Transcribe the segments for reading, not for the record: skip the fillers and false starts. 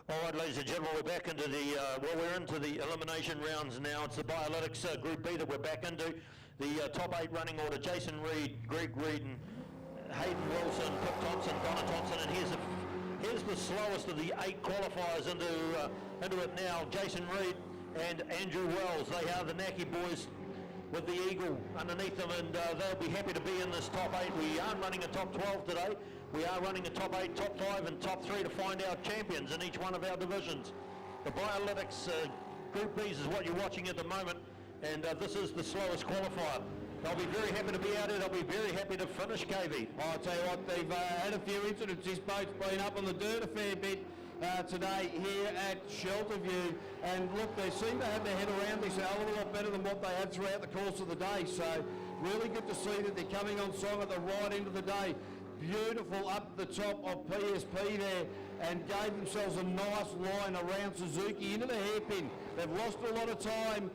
All right, ladies and gentlemen, we're back into we're into the elimination rounds now. It's the Boilytix Group B that we're back into. The top 8 running order: Jason Reed, Greg Reed, and Hayden Wilson, Pip Thompson, Donna Thompson, and here's the slowest of the 8 qualifiers into it now. Jason Reed and Andrew Wells. They are the Naki boys with the eagle underneath them, and they'll be happy to be in this top 8. We aren't running a top 12 today. We are running a top 8, top 5, and top 3 to find our champions in each one of our divisions. The Boilytix Group Bs is what you're watching at the moment, and this is the slowest qualifier. They'll be very happy to be out here. They'll be very happy to finish, KV. I'll tell you what, they've had a few incidents. This boat's been up on the dirt a fair bit today here at Shelterview, and look, they seem to have their head around this a hell of a lot better than what they had throughout the course of the day. So really good to see that they're coming on song at the right end of the day. Beautiful up the top of PSP there, and gave themselves a nice line around Suzuki into the hairpin. They've lost a lot of time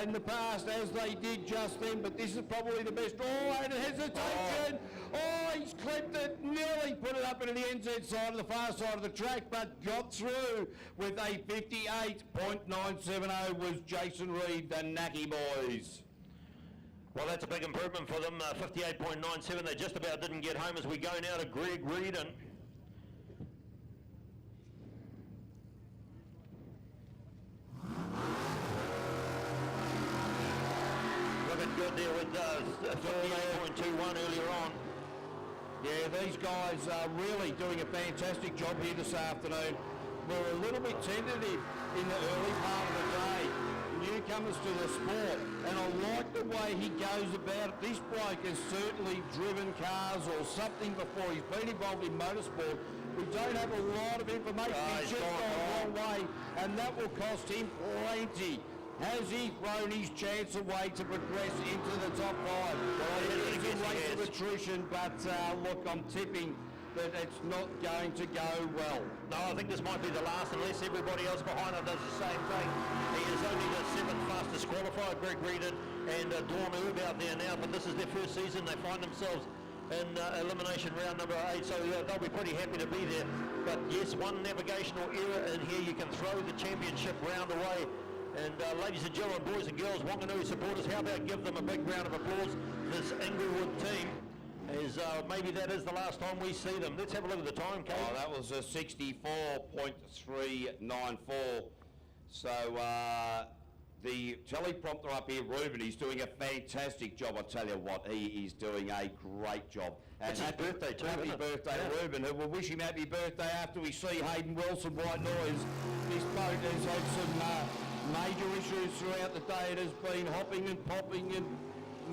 in the past, as they did just then, but this is probably the best. Oh, and hesitation. Oh, he's clipped it, nearly put it up into the NZ side of the far side of the track, but got through with a 58.970 was Jason Reed, the Naki boys. Well, that's a big improvement for them, 58.97. They just about didn't get home as we go now to Greg Reed. And looking good there with 58.21 earlier on. Yeah, these guys are really doing a fantastic job here this afternoon. We're a little bit tentative in the early part of the day. Newcomers to the sport, and I like the way he goes about it. This bloke has certainly driven cars or something before. He's been involved in motorsport. We don't have a lot of information. He's just gone the wrong way, and that will cost him plenty. Has he thrown his chance away to progress into the top 5? Well, it is a race of attrition, but look, I'm tipping that it's not going to go well. No, I think this might be the last, unless everybody else behind him does the same thing. He is only the 7th fastest qualified, Greg Reed and Dawn Oob out there now, but this is their first season. They find themselves in elimination round number 8, so they'll be pretty happy to be there. But yes, one navigational error in here, you can throw the championship round away. And ladies and gentlemen, boys and girls, Wanganui supporters, how about give them a big round of applause. This Inglewood team is maybe that is the last time we see them. Let's have a look at the time, Kate. Oh, that was a 64.394. So the teleprompter up here, Ruben, he's doing a fantastic job. I tell you what, he is doing a great job. And it's his birthday too. Happy birthday to Ruben. We'll wish him happy birthday after we see Hayden Wilson, White Noise. This boat has had some major issues throughout the day. It has been hopping and popping and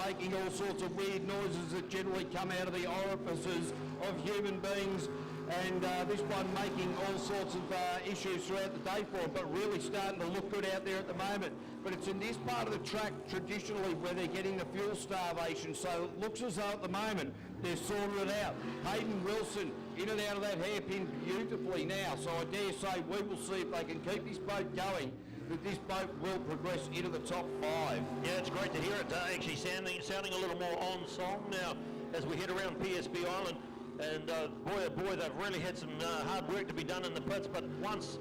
making all sorts of weird noises that generally come out of the orifices of human beings, and this one making all sorts of issues throughout the day for them, but really starting to look good out there at the moment. But it's in this part of the track traditionally where they're getting the fuel starvation, so it looks as though at the moment they're sorting it out. Hayden Wilson in and out of that hairpin beautifully now, so I dare say we will see if they can keep this boat going, that this boat will progress into the top 5. Yeah, it's great to hear it actually sounding a little more on song now as we head around PSB Island. And boy, oh boy, they've really had some hard work to be done in the pits, but once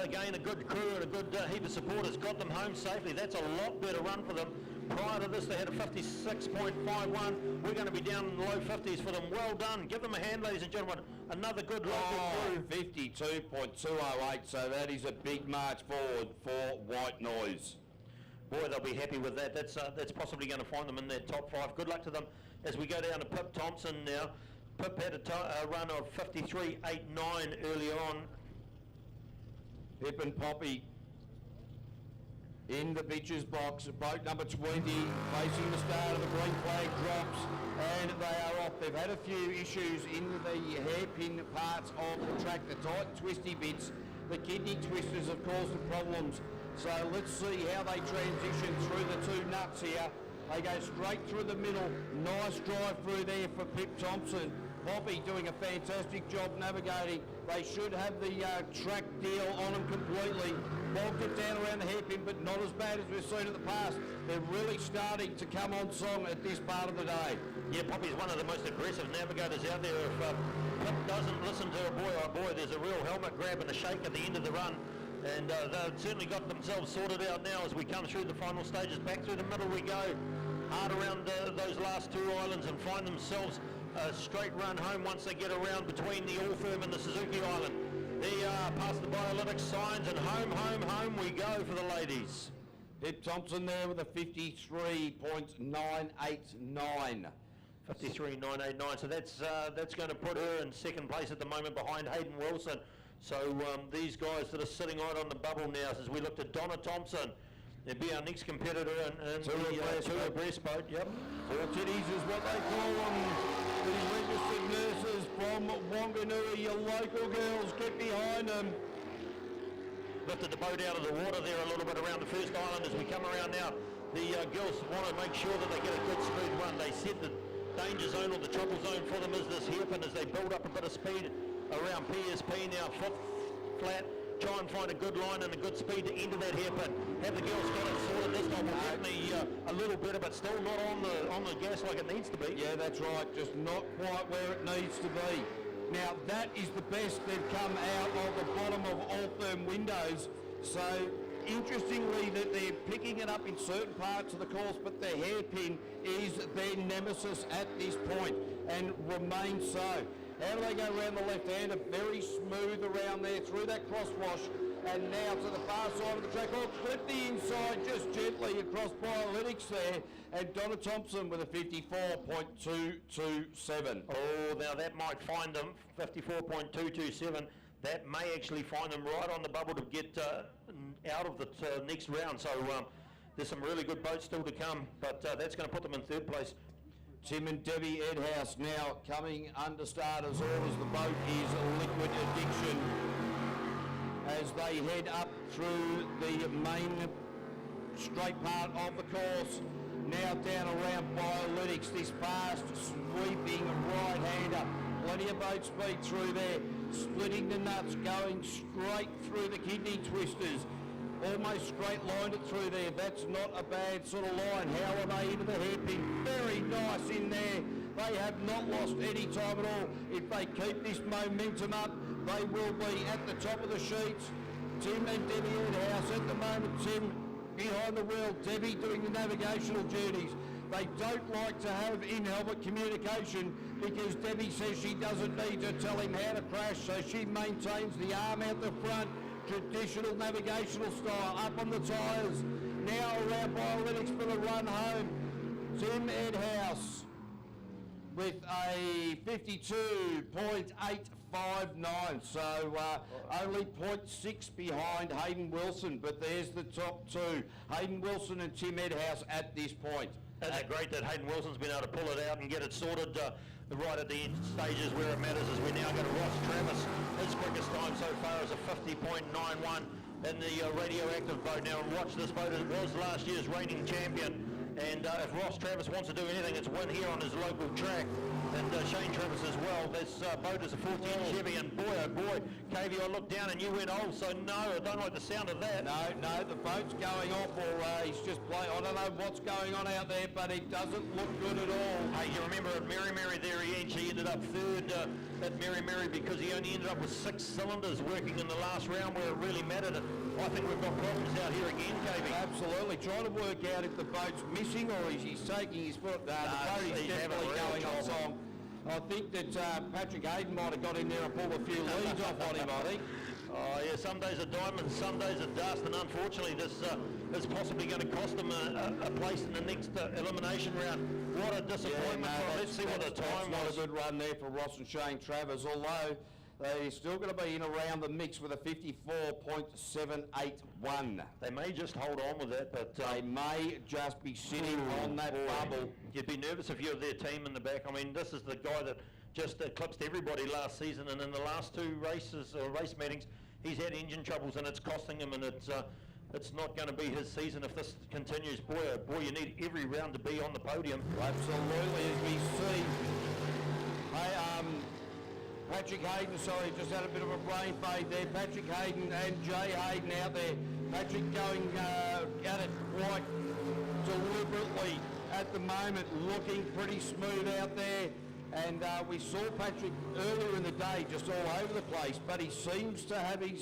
again a good crew and a good heap of supporters got them home safely. That's a lot better run for them. Prior to this, they had a 56.51. We're going to be down in the low 50s for them. Well done. Give them a hand, ladies and gentlemen. Another good local crew. 52.208, so that is a big march forward for White Noise. Boy, they'll be happy with that. That's possibly going to find them in their top 5. Good luck to them as we go down to Pip Thompson now. Pip had a run of 53.89 earlier on. Pip and Poppy in the pitcher's box, boat number 20, facing the start of the green flag drops, and they are off. They've had a few issues in the hairpin parts of the track, the tight and twisty bits. The kidney twisters have caused the problems. So let's see how they transition through the 2 nuts here. They go straight through the middle. Nice drive through there for Pip Thompson. Poppy doing a fantastic job navigating. They should have the track deal on them completely. Bogged it down around the hairpin, but not as bad as we've seen in the past. They're really starting to come on song at this part of the day. Yeah, Poppy's one of the most aggressive navigators out there. If Pip doesn't listen to her, oh boy, there's a real helmet grab and a shake at the end of the run. And they've certainly got themselves sorted out now as we come through the final stages. Back through the middle we go. Hard around those last two islands and find themselves a straight run home once they get around between the All Firm and the Suzuki Island. There you are, past the Boilytix signs, and home, home, home we go for the ladies. Pip Thompson there with a 53.989. 53.989, so that's going to put her in second place at the moment behind Hayden Wilson. So these guys that are sitting right on the bubble now, as we look to Donna Thompson, it'd be our next competitor in the two breastboat. Yep. Four titties is what they call them. The registered nurses from Wanganui, your local girls, get behind them. Lifted the boat out of the water there a little bit around the first island as we come around now. The girls want to make sure that they get a good smooth run. They set the danger zone or the trouble zone for them as this hairpin as they build up a bit of speed around PSP now, foot flat, try and find a good line and a good speed to enter that hairpin. Have the girls got it sorted this time? Well, definitely a little better, but still not on the gas like it needs to be. Yeah, that's right, just not quite where it needs to be. Now, that is the best they've come out of the bottom of All Firm windows. So, interestingly, that they're picking it up in certain parts of the course, but the hairpin is their nemesis at this point and remains so. How do they go around the left-hander? Very smooth around there through that crosswash. And now to the far side of the track. Oh, clip the inside just gently across Boilytix there. And Donna Thompson with a 54.227. Oh, now that might find them, 54.227. That may actually find them right on the bubble to get out of the next round. So there's some really good boats still to come, but that's going to put them in third place. Tim and Debbie Edhouse now coming under starters orders. The boat is Liquid Addiction as they head up through the main straight part of the course. Now down around Boilytix, this fast sweeping right-hander. Plenty of boat speed through there, splitting the nuts, going straight through the kidney twisters. Almost straight lined it through there. That's not a bad sort of line. How are they into the hairpin? Very nice in there. They have not lost any time at all. If they keep this momentum up, they will be at the top of the sheets. Tim and Debbie Edhouse at the moment. Tim behind the wheel. Debbie doing the navigational duties. They don't like to have in-helmet communication because Debbie says she doesn't need to tell him how to crash, so she maintains the arm out the front. Traditional navigational style, up on the tyres. Now around Boilytix for the run home. Tim Edhouse with a 52.859, so only 0.6 behind Hayden Wilson, but there's the top two. Hayden Wilson and Tim Edhouse at this point. Isn't it great that Hayden Wilson's been able to pull it out and get it sorted right at the end stages where it matters as we now go to Ross Travis. His quickest time so far is a 50.91 in the radioactive boat. Now watch this boat, it was last year's reigning champion. And if Ross Travis wants to do anything, it's win here on his local track. And Shane Travis as well. This boat is a 14 Chevy, and boy, oh boy, Cavey, I looked down and you went, oh, so no, I don't like the sound of that. No, the boat's going off, or he's just playing. I don't know what's going on out there, but it doesn't look good at all. Hey, you remember at Mary Mary there, he actually ended up third at Mary Mary because he only ended up with 6 cylinders working in the last round where it really mattered. I think we've got problems out here again, Cavey. Absolutely, trying to work out if the boat's missing or is he taking his foot. The boat is definitely going on song. I think that Patrick Hayden might have got in there and pulled a few leads off on him, I think. Oh yeah, some days are diamonds, some days are dust, and unfortunately this is possibly going to cost them a place in the next elimination round. What a disappointment. Yeah, let's see what the time was. was. Not a good run there for Ross and Shane Travers, although they're still going to be in around the mix with a 54.781. They may just hold on with that, but they may just be sitting on that bubble. You'd be nervous if you're their team in the back. I mean, this is the guy that just eclipsed everybody last season, and in the last 2 races or race meetings, he's had engine troubles, and it's costing him, and it's not going to be his season if this continues. Boy, oh boy, you need every round to be on the podium. Absolutely, as we see. Hey, Patrick Hayden, sorry, just had a bit of a brain fade there. Patrick Hayden and Jay Hayden out there. Patrick going at it quite deliberately at the moment looking pretty smooth out there. And we saw Patrick earlier in the day just all over the place, but he seems to have have it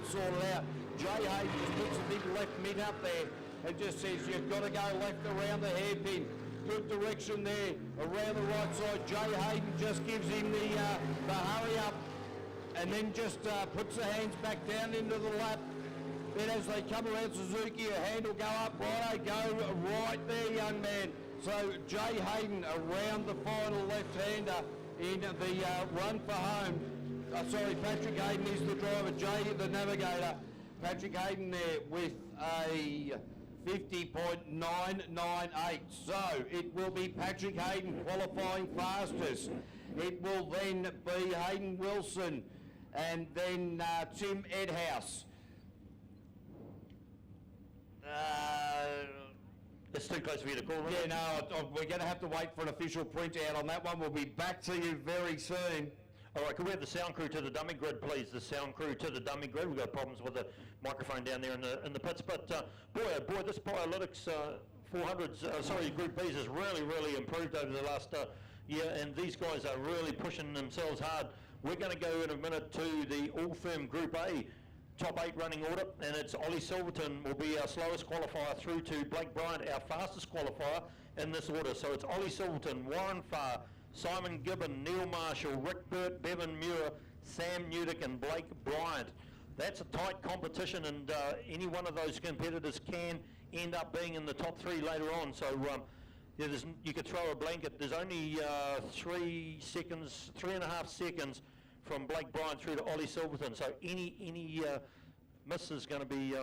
sorted out. Jay Hayden just puts a big left mid up there and just says you've got to go left around the hairpin. Good direction there around the right side. Jay Hayden just gives him the hurry up and then just puts the hands back down into the lap. Then as they come around Suzuki, a hand will go up, right, go right there, young man. So Jay Hayden around the final left-hander in the run for home. Sorry, Patrick Hayden is the driver, Jay the navigator. Patrick Hayden there with a 50.998. So it will be Patrick Hayden qualifying fastest. It will then be Hayden Wilson and then Tim Edhouse. It's too close for you to call, Yeah, no, we're going to have to wait for an official printout on that one. We'll be back to you very soon. All right, can we have the sound crew to the dummy grid, please? The sound crew to the dummy grid. We've got problems with the microphone down there in the pits. But boy, oh boy, this Boilytix 400s, Group B's has really improved over the last year, and these guys are really pushing themselves hard. We're going to go in a minute to the all-firm Group A top 8 running order, and it's Ollie Silverton will be our slowest qualifier through to Blake Bryant, our fastest qualifier in this order. So it's Ollie Silverton, Warren Farr, Simon Gibbon, Neil Marshall, Rick Burt, Bevan Muir, Sam Newdick and Blake Bryant. That's a tight competition, and any one of those competitors can end up being in the top 3 later on. So yeah, you could throw a blanket. There's only 3.5 seconds from Blake Bryant through to Ollie Silverton. So any miss is going to be